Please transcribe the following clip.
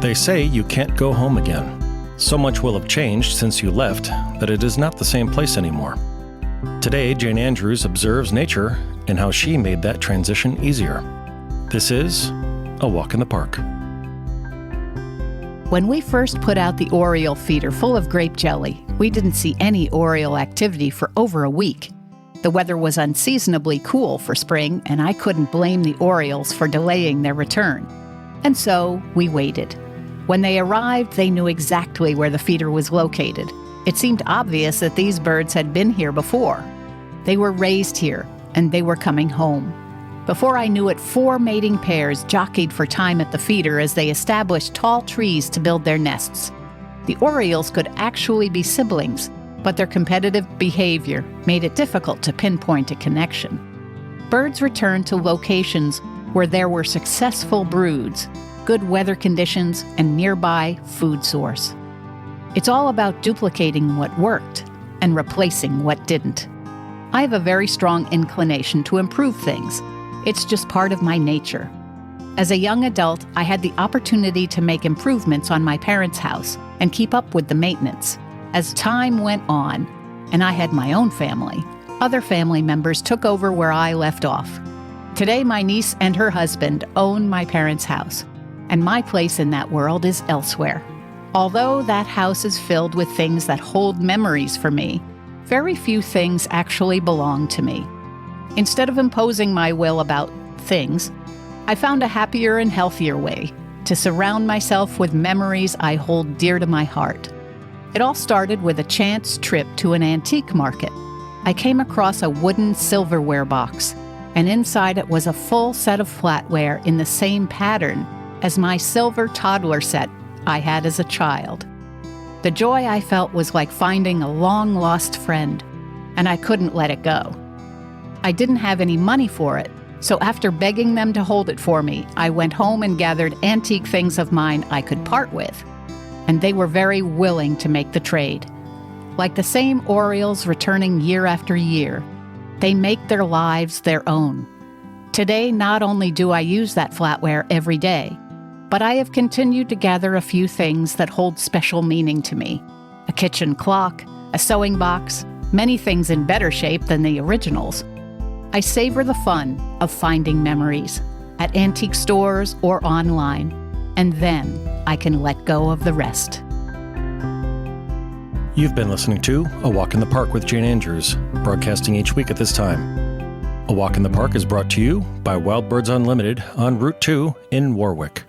They say you can't go home again. So much will have changed since you left that it is not the same place anymore. Today, Jane Andrews observes nature and how she made that transition easier. This is A Walk in the Park. When we first put out the Oriole feeder full of grape jelly, we didn't see any Oriole activity for over a week. The weather was unseasonably cool for spring, and I couldn't blame the Orioles for delaying their return. And so we waited. When they arrived, they knew exactly where the feeder was located. It seemed obvious that these birds had been here before. They were raised here, and they were coming home. Before I knew it, 4 mating pairs jockeyed for time at the feeder as they established tall trees to build their nests. The Orioles could actually be siblings, but their competitive behavior made it difficult to pinpoint a connection. Birds returned to locations where there were successful broods, good weather conditions, and nearby food source. It's all about duplicating what worked and replacing what didn't. I have a very strong inclination to improve things. It's just part of my nature. As a young adult, I had the opportunity to make improvements on my parents' house and keep up with the maintenance. As time went on, and I had my own family, other family members took over where I left off. Today, my niece and her husband own my parents' house, and my place in that world is elsewhere. Although that house is filled with things that hold memories for me, very few things actually belong to me. Instead of imposing my will about things, I found a happier and healthier way to surround myself with memories I hold dear to my heart. It all started with a chance trip to an antique market. I came across a wooden silverware box, and inside it was a full set of flatware in the same pattern as my silver toddler set I had as a child. The joy I felt was like finding a long-lost friend, and I couldn't let it go. I didn't have any money for it, so after begging them to hold it for me, I went home and gathered antique things of mine I could part with, and they were very willing to make the trade. Like the same Orioles returning year after year, they make their lives their own. Today, not only do I use that flatware every day, but I have continued to gather a few things that hold special meaning to me. A kitchen clock, a sewing box, many things in better shape than the originals. I savor the fun of finding memories at antique stores or online, and then I can let go of the rest. You've been listening to A Walk in the Park with Jane Andrews, broadcasting each week at this time. A Walk in the Park is brought to you by Wild Birds Unlimited on Route 2 in Warwick.